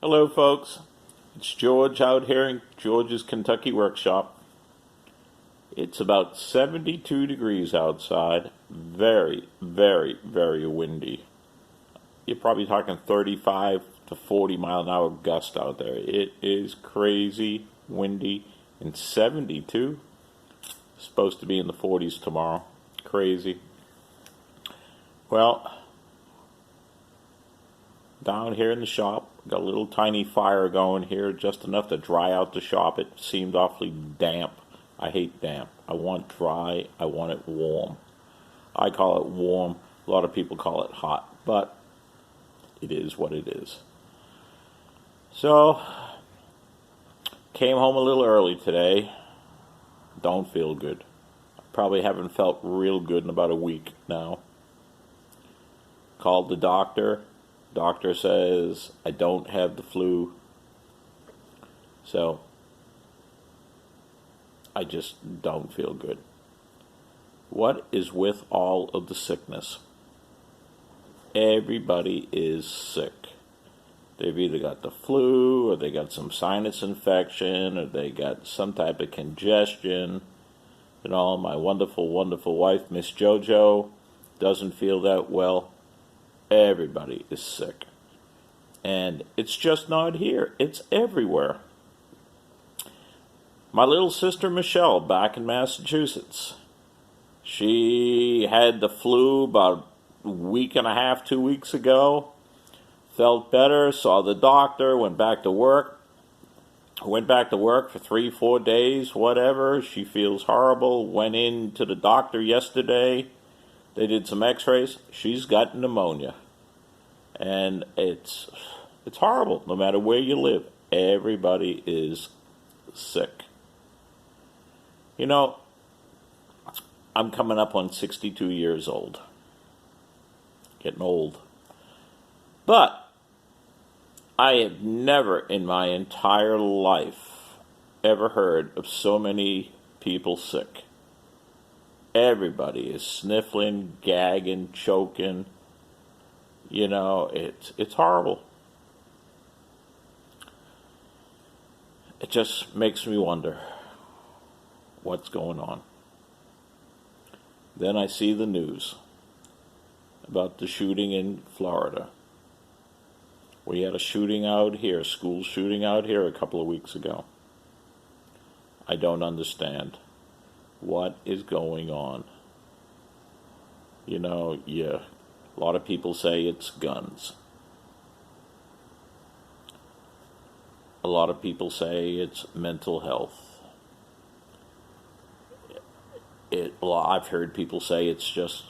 Hello, folks. It's George out here in George's Kentucky workshop. It's about 72 degrees outside. Very, very, very windy. You're probably talking 35 to 40 mile an hour gust out there. It is crazy windy and 72. Supposed to be in the 40s tomorrow. Crazy. Well, down here in the shop, got a little tiny fire going here, just enough to dry out the shop. It seemed awfully damp. I hate damp. I want dry. I want it warm. I call it warm. A lot of people call it hot, but it is what it is. So, came home a little early today. Don't feel good. Probably haven't felt real good in about a week now. Called the doctor. Doctor says I don't have the flu. So I just don't feel good. What is with all of the sickness? Everybody is sick. They've either got the flu, or they got some sinus infection, or they got some type of congestion. My wonderful, wonderful wife, Miss JoJo, doesn't feel that well. Everybody is sick. And it's just not here. It's everywhere. My little sister Michelle back in Massachusetts. She had the flu about a week and a half, 2 weeks ago. Felt better, saw the doctor, went back to work. Went back to work for 3-4 days, whatever. She feels horrible. Went in to the doctor yesterday. They did some x-rays. She's got pneumonia. And it's horrible. No matter where you live, everybody is sick. I'm coming up on 62 years old. Getting old. But I have never in my entire life ever heard of so many people sick. Everybody is sniffling, gagging, choking. It's horrible. It just makes me wonder what's going on. Then I see the news about the shooting in Florida. We had a shooting out here, school shooting out here a couple of weeks ago. I don't understand. What is going on? A lot of people say it's guns. A lot of people say it's mental health. I've heard people say it's just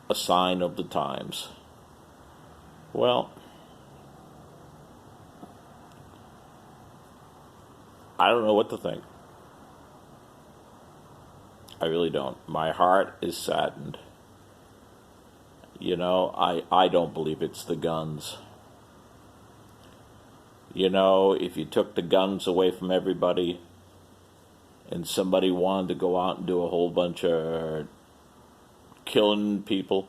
a sign of the times. Well, I don't know what to think. I really don't. My heart is saddened. I don't believe it's the guns. If you took the guns away from everybody and somebody wanted to go out and do a whole bunch of killing people,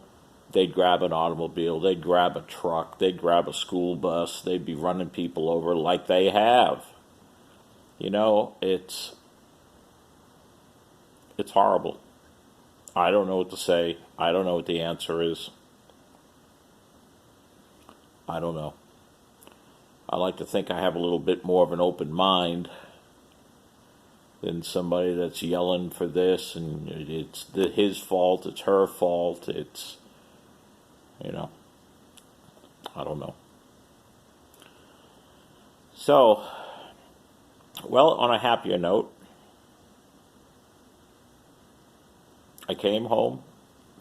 they'd grab an automobile, they'd grab a truck, they'd grab a school bus, they'd be running people over like they have. It's horrible. I don't know what to say. I don't know what the answer is. I don't know. I like to think I have a little bit more of an open mind than somebody that's yelling for this and it's his fault, it's her fault, it's, I don't know. So, well, on a happier note, I came home,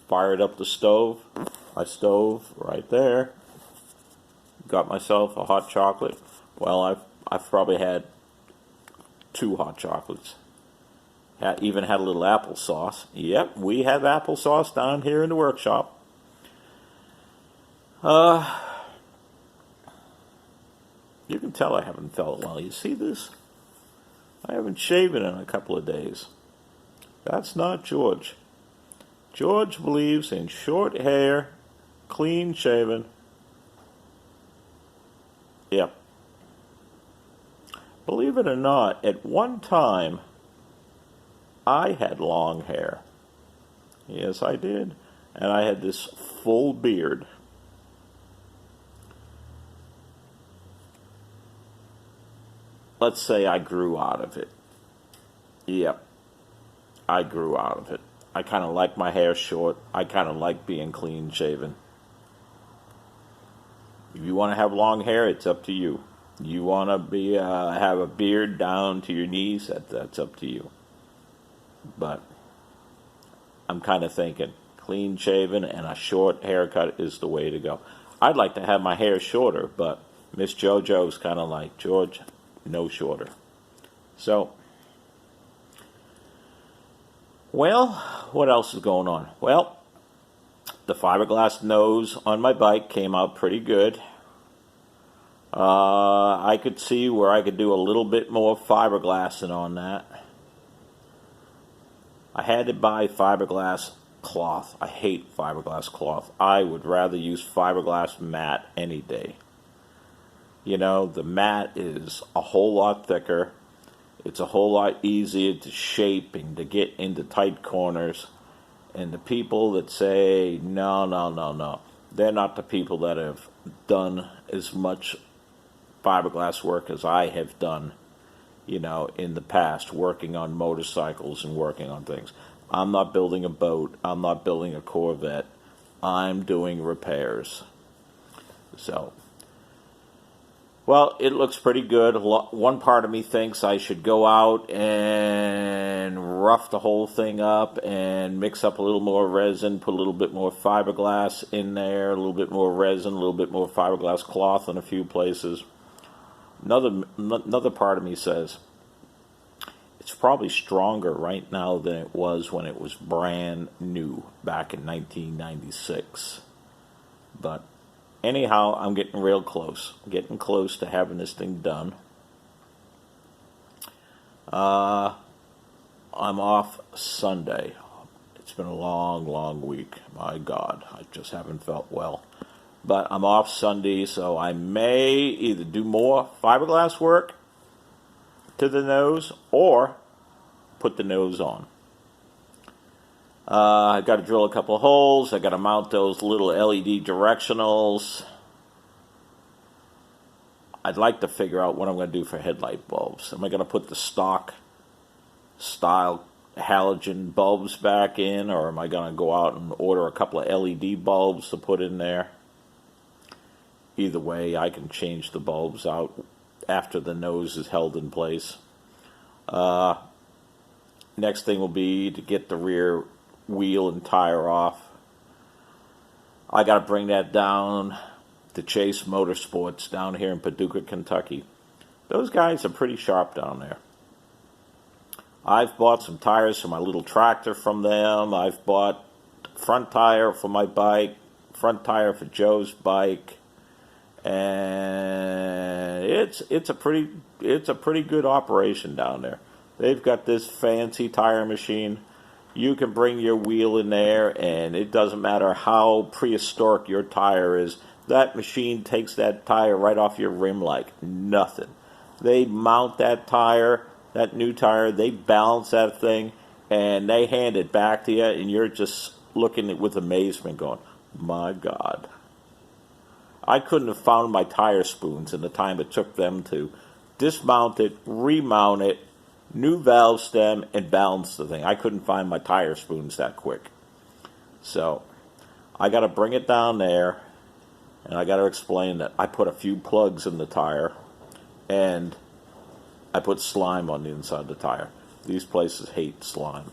fired up the stove, my stove right there, got myself a hot chocolate. Well, I've probably had 2 hot chocolates. Even had a little applesauce. Yep, we have applesauce down here in the workshop. You can tell I haven't felt well. You see this? I haven't shaven in a couple of days. That's not George. George believes in short hair, clean shaven. Yep. Believe it or not, at one time I had long hair. Yes, I did. And I had this full beard. Let's say I grew out of it. Yep, I grew out of it. I kind of like my hair short. I kind of like being clean shaven. If you want to have long hair, it's up to you. You want to be have a beard down to your knees, that's up to you. But I'm kind of thinking clean shaven and a short haircut is the way to go. I'd like to have my hair shorter, but Miss JoJo's kind of like, George, no shorter. So, well, what else is going on? Well, the fiberglass nose on my bike came out pretty good. I could see where I could do a little bit more fiberglassing on that. I had to buy fiberglass cloth. I hate fiberglass cloth. I would rather use fiberglass mat any day. You know, the mat is a whole lot thicker. It's a whole lot easier to shape and to get into tight corners. And the people that say, no, they're not the people that have done as much fiberglass work as I have done, you know, in the past, working on motorcycles and working on things. I'm not building a boat. I'm not building a Corvette. I'm doing repairs. So, well, it looks pretty good. One part of me thinks I should go out and rough the whole thing up and mix up a little more resin, put a little bit more fiberglass in there, a little bit more resin, a little bit more fiberglass cloth in a few places. Another part of me says it's probably stronger right now than it was when it was brand new back in 1996. But anyhow, I'm getting real close. I'm getting close to having this thing done. I'm off Sunday. It's been a long week. My God, I just haven't felt well. But I'm off Sunday, so I may either do more fiberglass work to the nose or put the nose on. I got to drill a couple of holes. I got to mount those little LED directionals. I'd like to figure out what I'm going to do for headlight bulbs. Am I going to put the stock style halogen bulbs back in, or am I going to go out and order a couple of LED bulbs to put in there? Either way, I can change the bulbs out after the nose is held in place. Next thing will be to get the rear wheel and tire off. I got to bring that down to Chase Motorsports down here in Paducah, Kentucky. Those guys are pretty sharp down there. I've bought some tires for my little tractor from them. I've bought front tire for my bike, front tire for Joe's bike. And it's a pretty good operation down there. They've got this fancy tire machine. You can bring your wheel in there, and it doesn't matter how prehistoric your tire is. That machine takes that tire right off your rim like nothing. They mount that tire, that new tire, they balance that thing, and they hand it back to you, and you're just looking at it with amazement going, my God. I couldn't have found my tire spoons in the time it took them to dismount it, remount it, new valve stem, and balance the thing. I couldn't find my tire spoons that quick. So I got to bring it down there, and I got to explain that I put a few plugs in the tire, and I put slime on the inside of the tire. These places hate slime.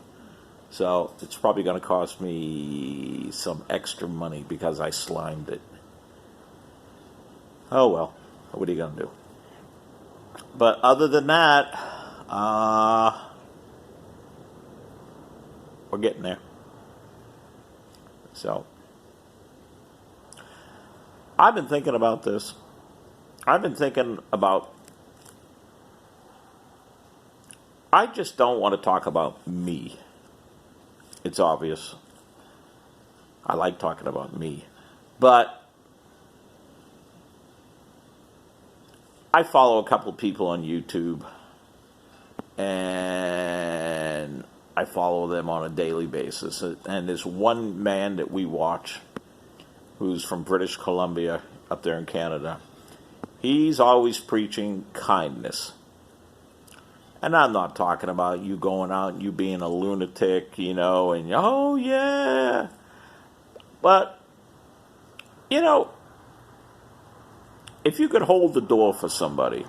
So it's probably going to cost me some extra money because I slimed it. Oh well, what are you going to do? But other than that, we're getting there. So, I've been thinking about this. I just don't want to talk about me. It's obvious. I like talking about me. But I follow a couple of people on YouTube, and I follow them on a daily basis. And there's one man that we watch who's from British Columbia up there in Canada. He's always preaching kindness. And I'm not talking about you going out and you being a lunatic, and oh yeah. But, if you could hold the door for somebody,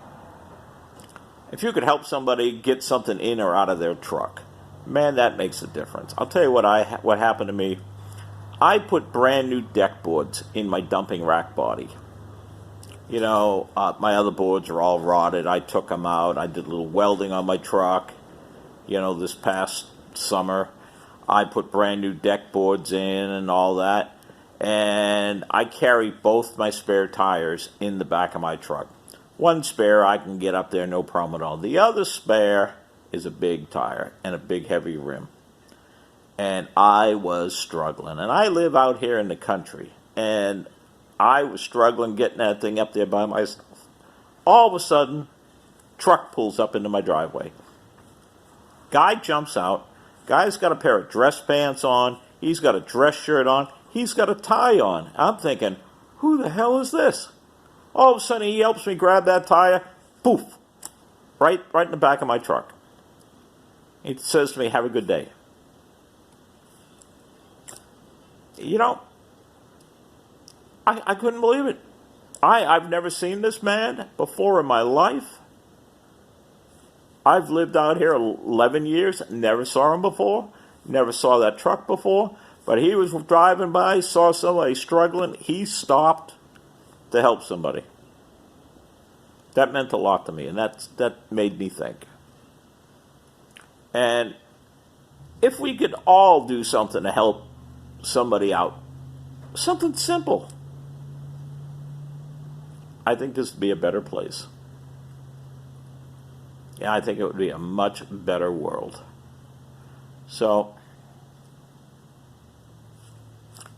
if you could help somebody get something in or out of their truck, man, that makes a difference. I'll tell you what happened to me. I put brand new deck boards in my dumping rack body. My other boards are all rotted. I took them out. I did a little welding on my truck, this past summer. I put brand new deck boards in and all that. And I carry both my spare tires in the back of my truck. One spare I can get up there, no problem at all. The other spare is a big tire and a big heavy rim. And I was struggling. And I live out here in the country. And I was struggling getting that thing up there by myself. All of a sudden, truck pulls up into my driveway. Guy jumps out. Guy's got a pair of dress pants on. He's got a dress shirt on. He's got a tie on. I'm thinking, who the hell is this? All of a sudden, he helps me grab that tire. Poof. Right in the back of my truck. He says to me, have a good day. I couldn't believe it. I've never seen this man before in my life. I've lived out here 11 years, never saw him before, never saw that truck before, but he was driving by, saw somebody struggling, he stopped to help somebody. That meant a lot to me, and that made me think. And if we could all do something to help somebody out, something simple, I think this would be a better place. Yeah, I think it would be a much better world. So,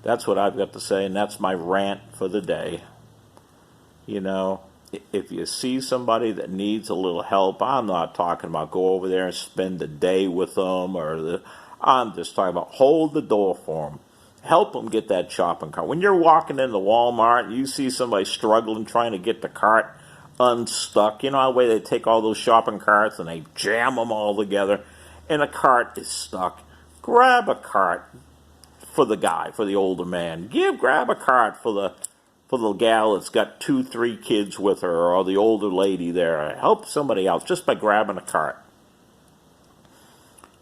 that's what I've got to say, and that's my rant for the day. If you see somebody that needs a little help, I'm not talking about go over there and spend the day with them, I'm just talking about hold the door for them. Help them get that shopping cart. When you're walking into Walmart and you see somebody struggling trying to get the cart unstuck, the way they take all those shopping carts and they jam them all together and a cart is stuck. Grab a cart for the guy, for the older man. Grab a cart for the gal that's got 2-3 kids with her, or the older lady there. Help somebody out just by grabbing a cart.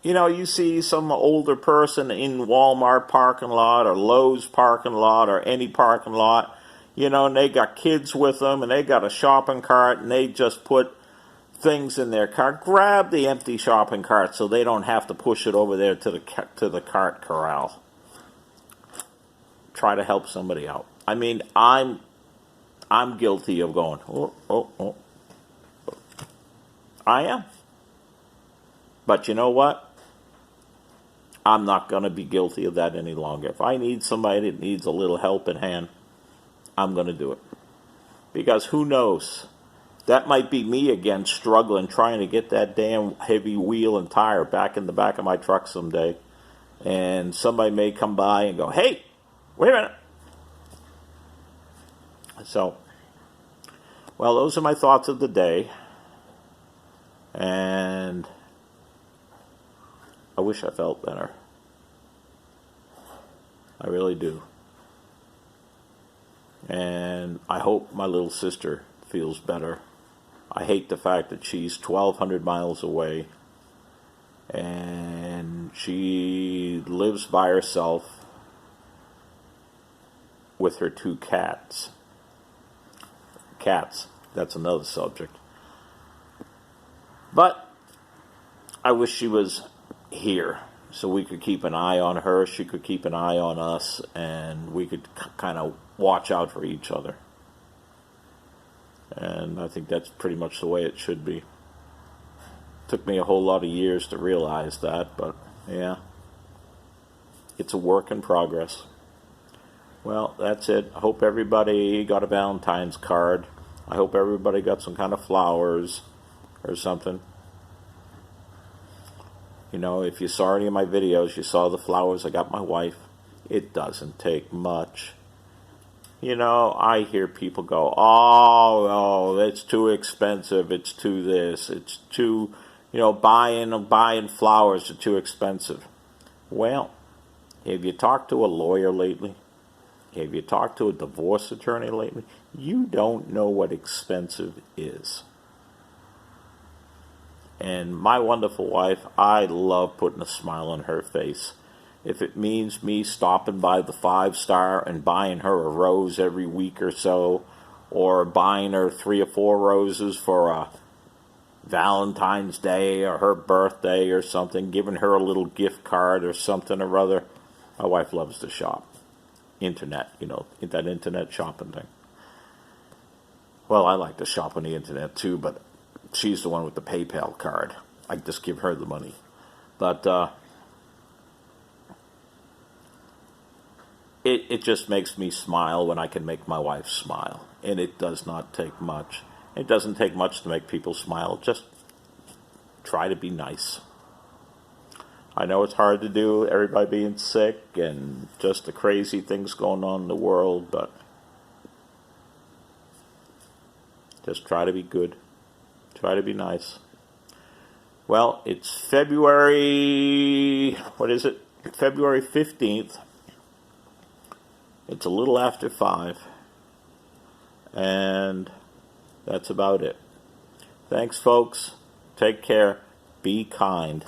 You see some older person in Walmart parking lot or Lowe's parking lot or any parking lot, and they got kids with them and they got a shopping cart and they just put things in their cart. Grab the empty shopping cart so they don't have to push it over there to the cart corral. Try to help somebody out. I mean, I'm guilty of going, oh. I am. But you know what? I'm not going to be guilty of that any longer. If I need somebody that needs a little help in hand, I'm going to do it. Because who knows? That might be me again struggling, trying to get that damn heavy wheel and tire back in the back of my truck someday. And somebody may come by and go, hey, wait a minute. So, well, those are my thoughts of the day. And I wish I felt better. I really do. And I hope my little sister feels better. I hate the fact that she's 1,200 miles away and she lives by herself with her 2 cats. Cats, that's another subject. But I wish she was here so we could keep an eye on her, she could keep an eye on us, and we could kind of watch out for each other. And I think that's pretty much the way it should be. Took me a whole lot of years to realize that, but yeah, it's a work in progress. Well, that's it. I hope everybody got a Valentine's card. I hope everybody got some kind of flowers or something. You know, if you saw any of my videos, you saw the flowers I got my wife. It doesn't take much. You know, I hear people go, oh, it's too expensive, it's too this, it's too, buying flowers are too expensive. Well, have you talked to a lawyer lately? Have you talked to a divorce attorney lately? You don't know what expensive is. And my wonderful wife, I love putting a smile on her face. If it means me stopping by the 5-Star and buying her a rose every week or so, or buying her 3 or 4 roses for a Valentine's Day or her birthday or something, giving her a little gift card or something or other. My wife loves to shop. Internet, that internet shopping thing. Well, I like to shop on the internet too, but she's the one with the PayPal card. I just give her the money. But it just makes me smile when I can make my wife smile. And it does not take much. It doesn't take much to make people smile. Just try to be nice. I know it's hard to do, everybody being sick and just the crazy things going on in the world, but just try to be good. Try to be nice. Well, it's February 15th. It's a little after 5. And that's about it. Thanks, folks. Take care. Be kind.